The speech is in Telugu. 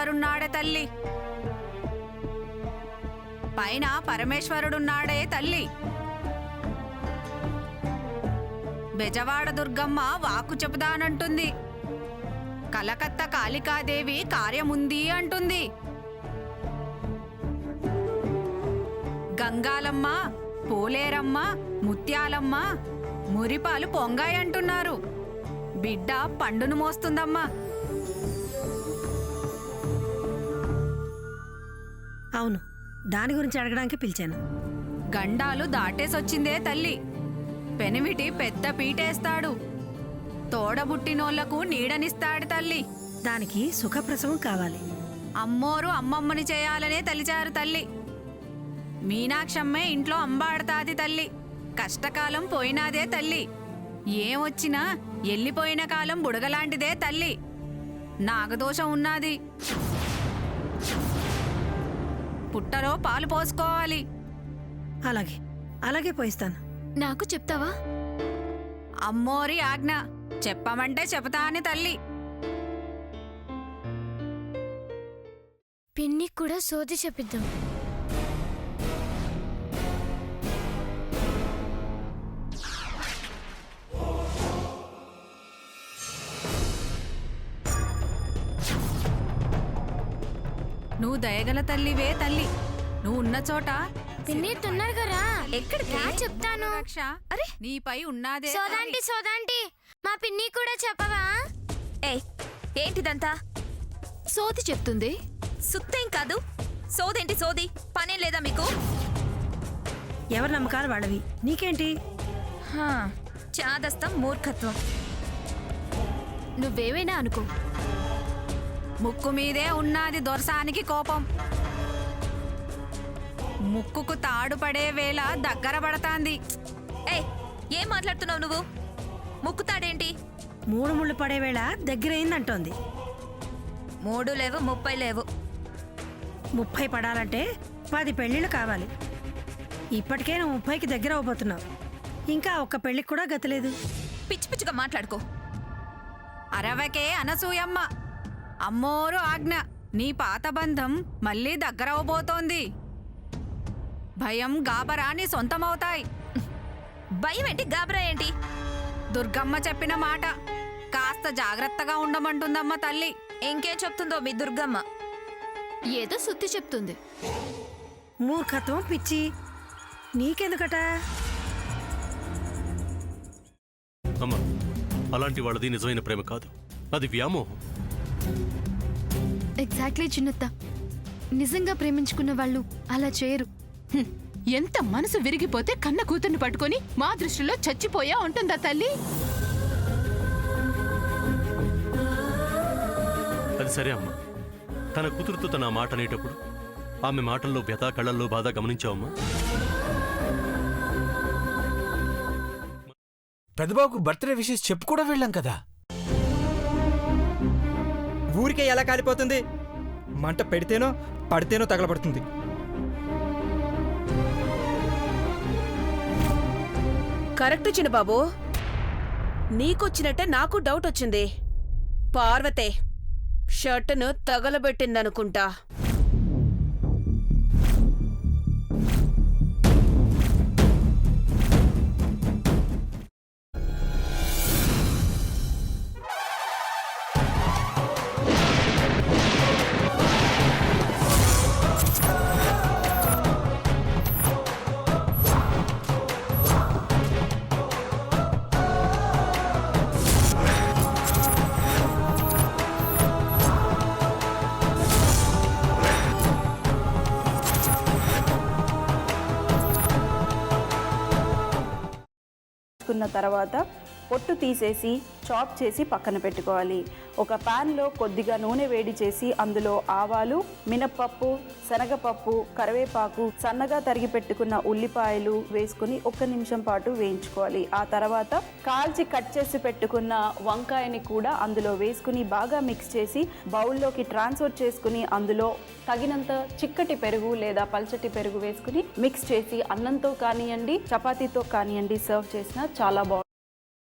శివుడెవరున్నాడే తల్లి, పైన పరమేశ్వరుడున్నాడే తల్లి. బెజవాడ దుర్గమ్మ వాక్కు చెబుతానంటుంది, కలకత్తా కాళికాదేవి కార్యముంది అంటుంది, గంగాలమ్మ, పోలేరమ్మ, ముత్యాలమ్మ మురిపాలు పొంగాయంటున్నారు. బిడ్డ పండును మోస్తుందమ్మా. అవును, దాని గురించి అడగడానికి పిలిచాను. గండాలు దాటేసొచ్చిందే తల్లి, పెనిమిటి పెద్ద పీటేస్తాడు, తోడబుట్టినోళ్లకు నీడనిస్తాడు తల్లి. దానికి సుఖప్రసవం కావాలి. అమ్మోరు అమ్మమ్మని చేయాలనే తలిచారు తల్లి. మీనాక్షమ్మే ఇంట్లో అంబాడతాది తల్లి. కష్టకాలం పోయినాదే తల్లి, ఏమొచ్చినా ఎల్లిపోయిన కాలం బుడగలాంటిదే తల్లి. నాగదోషం ఉన్నది, పుట్టలో పాలు పోసుకోవాలి. అలాగే అలాగే పోయిస్తాను. నాకు చెప్తావా? అమ్మోరి ఆజ్ఞ, చెప్పమంటే చెబుతాని తల్లి. పిన్ని కూడా సోది చెప్పిద్దాం. నువ్వు దయగల తల్లివే తల్లి, నువ్వు ఉన్న చోట పిన్ని తొందరగా ఎక్కడికి చెప్తాను. రక్ష అరే నీపై ఉన్నాదే సోదాంటి సోదాంటి, మా పిన్ని కూడా చెప్పవా? ఏయ్, ఏంటిదంతా? సోది చెప్తుంది. సుత్తేం కాదు, సోదేంటి సోది? పనేం లేదా మీకు? ఎవరి నమ్మకాలు వాళ్ళవి, నీకేంటి? చాదస్తం మూర్ఖత్వం. నువ్వేమైనా అనుకో, ముక్కు మీదే ఉన్నది దొరసానికి కోపం. ముక్కుకు తాడు పడే వేళ దగ్గర పడతాంది. ఏయ్, ఏం మాట్లాడుతున్నావు నువ్వు? ముక్కుతాడేంటి? 3 ముళ్ళు పడే వేళ దగ్గరైందంటోంది. 3 లేవు 30 లేవు. 30 పడాలంటే 10 పెళ్లిళ్ళు కావాలి. ఇప్పటికే నువ్వు 30కి దగ్గర అవబోతున్నావు. ఇంకా ఒక్క పెళ్లికి కూడా గతలేదు. పిచ్చి పిచ్చిగా మాట్లాడుకో. అరవకే అనసూయమ్మ, అమ్మోరు ఆజ్ఞ, నీ పాత బంధం మళ్ళీ దగ్గరవబోతోంది. భయం గాబరా నీ సొంతమవుతాయి. భయం ఏంటి, గాబరా ఏంటి? దుర్గమ్మ చెప్పిన మాట కాస్త జాగ్రత్తగా ఉండమంటుందమ్మ తల్లి. ఇంకేం చెప్తుందో మీ దుర్గమ్మ? ఏదో సుత్తి చెప్తుంది. మూర్ఖత్వం, పిచ్చి నీకెందుకట? అమ్మా, అలాంటి వాళ్ళది నిజమైన ప్రేమ కాదు, అది వ్యామోహం. ఎగ్జాక్ట్లీ చిన్నత్త, నిజంగా ప్రేమించుకున్న వాళ్ళు అలా చేయరు. ఎంత మనసు విరిగిపోతే కన్న కూతుర్ని పట్టుకొని మా దృష్టిలో చచ్చిపోయా ఉంటుందా తల్లి? అది సరే అమ్మా, తన కూతురుతో తన మాట అనేటప్పుడు ఆమె మాటల్లో వ్యథ, కళ్ళల్లో బాధ గమనించావమ్మా? పెద్దబాబుకు బర్త్డే విషెస్ చెప్పు కూడా వెళ్ళాం కదా. ఊరికే ఎలా కాలిపోతుంది? మంట పెడితేనో పడితేనో తగలబడుతుంది. కరెక్ట్ చిన్నబాబు, నీకొచ్చినట్టే నాకు డౌట్ వచ్చింది. పార్వతే షర్టును తగలబెట్టిందనుకుంటా. కున్న తర్వాత పొట్టు తీసేసి చాప్ చేసి పక్కన పెట్టుకోవాలి. ఒక ప్యాన్లో కొద్దిగా నూనె వేడి చేసి అందులో ఆవాలు, మినప్పప్పు, శనగపప్పు, కరివేపాకు, సన్నగా తరిగి పెట్టుకున్న ఉల్లిపాయలు వేసుకుని 1 నిమిషం పాటు వేయించుకోవాలి. ఆ తర్వాత కాల్చి కట్ చేసి పెట్టుకున్న వంకాయని కూడా అందులో వేసుకుని బాగా మిక్స్ చేసి బౌల్లోకి ట్రాన్స్ఫర్ చేసుకుని అందులో తగినంత చిక్కటి పెరుగు లేదా పల్చటి పెరుగు వేసుకుని మిక్స్ చేసి అన్నంతో కానివ్వండి, చపాతీతో కానివ్వండి సర్వ్ చేసినా చాలా బాగుంటుంది.